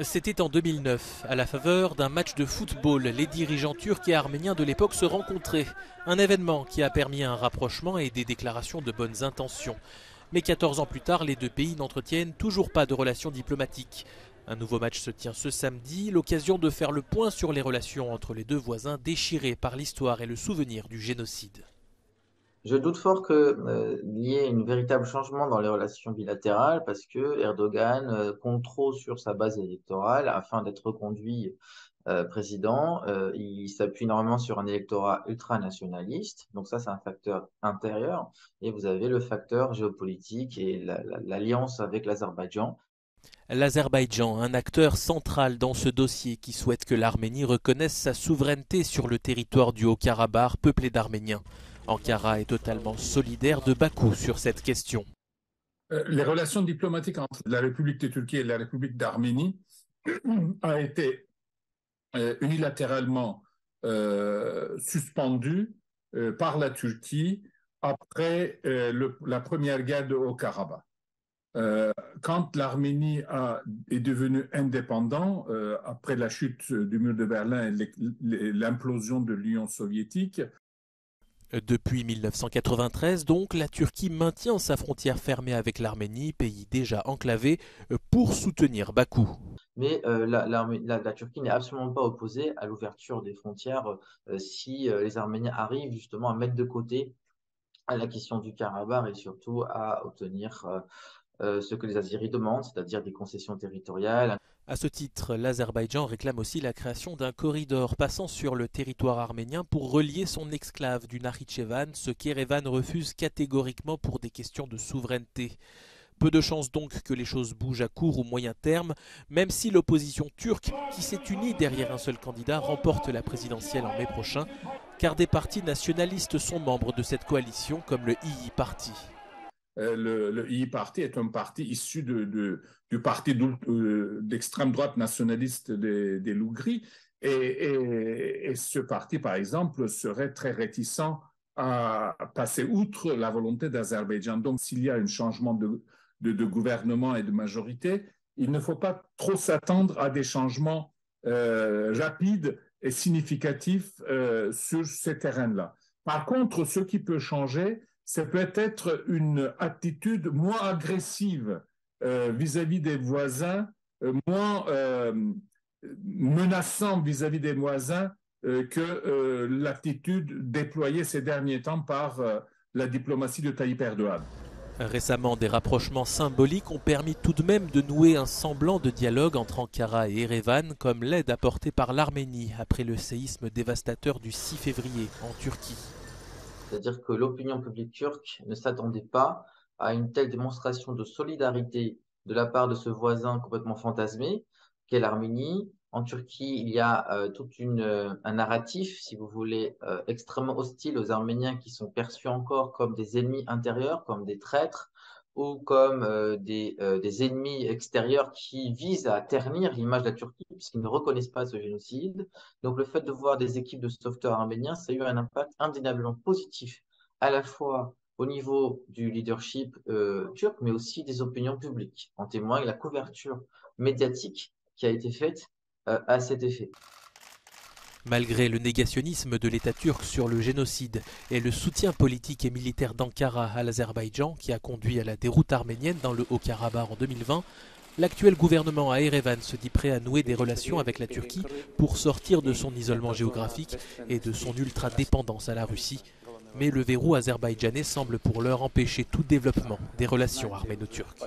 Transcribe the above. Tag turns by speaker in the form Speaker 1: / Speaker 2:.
Speaker 1: C'était en 2009, à la faveur d'un match de football. Les dirigeants turcs et arméniens de l'époque se rencontraient. Un événement qui a permis un rapprochement et des déclarations de bonnes intentions. Mais 14 ans plus tard, les deux pays n'entretiennent toujours pas de relations diplomatiques. Un nouveau match se tient ce samedi, l'occasion de faire le point sur les relations entre les deux voisins déchirés par l'histoire et le souvenir du génocide.
Speaker 2: Je doute fort qu'il y ait un véritable changement dans les relations bilatérales parce que Erdogan compte trop sur sa base électorale afin d'être reconduit président. Il s'appuie énormément sur un électorat ultranationaliste. Donc ça, c'est un facteur intérieur. Et vous avez le facteur géopolitique et l'alliance avec l'Azerbaïdjan.
Speaker 1: L'Azerbaïdjan, un acteur central dans ce dossier qui souhaite que l'Arménie reconnaisse sa souveraineté sur le territoire du Haut-Karabakh peuplé d'Arméniens. Ankara est totalement solidaire de Bakou sur cette question.
Speaker 3: Les relations diplomatiques entre la République de Turquie et la République d'Arménie ont été unilatéralement suspendues par la Turquie après la première guerre de Haut-Karabakh. Quand l'Arménie est devenue indépendante, après la chute du mur de Berlin et l'implosion de l'Union soviétique.
Speaker 1: Depuis 1993, donc, la Turquie maintient sa frontière fermée avec l'Arménie, pays déjà enclavé, pour soutenir Bakou.
Speaker 2: Mais la Turquie n'est absolument pas opposée à l'ouverture des frontières si les Arméniens arrivent justement à mettre de côté la question du Karabakh et surtout à obtenir ce que les Azéris demandent, c'est-à-dire des concessions territoriales.
Speaker 1: À ce titre, l'Azerbaïdjan réclame aussi la création d'un corridor passant sur le territoire arménien pour relier son exclave du Nakhitchevan, ce qu'Erevan refuse catégoriquement pour des questions de souveraineté. Peu de chances donc que les choses bougent à court ou moyen terme, même si l'opposition turque, qui s'est unie derrière un seul candidat, remporte la présidentielle en mai prochain, car des partis nationalistes sont membres de cette coalition, comme le İYİ Parti.
Speaker 3: Le İYİ Parti est un parti issu du parti d'extrême droite nationaliste des Lougris. Et ce parti, par exemple, serait très réticent à passer outre la volonté d'Azerbaïdjan. Donc, s'il y a un changement de gouvernement et de majorité, il ne faut pas trop s'attendre à des changements rapides et significatifs sur ces terrains-là. Par contre, ce qui peut changer, c'est peut-être une attitude moins agressive vis-à-vis des voisins, moins menaçant vis-à-vis des voisins que l'attitude déployée ces derniers temps par la diplomatie de Tayyip Erdogan.
Speaker 1: Récemment, des rapprochements symboliques ont permis tout de même de nouer un semblant de dialogue entre Ankara et Erevan, comme l'aide apportée par l'Arménie après le séisme dévastateur du 6 février en Turquie.
Speaker 2: C'est-à-dire que l'opinion publique turque ne s'attendait pas à une telle démonstration de solidarité de la part de ce voisin complètement fantasmé qu'est l'Arménie. En Turquie, il y a tout un narratif, si vous voulez, extrêmement hostile aux Arméniens qui sont perçus encore comme des ennemis intérieurs, comme des traîtres ou comme des ennemis extérieurs qui visent à ternir l'image de la Turquie puisqu'ils ne reconnaissent pas ce génocide. Donc le fait de voir des équipes de sauveteurs arméniens, ça a eu un impact indéniablement positif à la fois au niveau du leadership turc, mais aussi des opinions publiques. En témoigne la couverture médiatique qui a été faite à cet effet.
Speaker 1: Malgré le négationnisme de l'État turc sur le génocide et le soutien politique et militaire d'Ankara à l'Azerbaïdjan qui a conduit à la déroute arménienne dans le Haut-Karabakh en 2020, l'actuel gouvernement à Erevan se dit prêt à nouer des relations avec la Turquie pour sortir de son isolement géographique et de son ultra-dépendance à la Russie. Mais le verrou azerbaïdjanais semble pour l'heure empêcher tout développement des relations arméno-turques.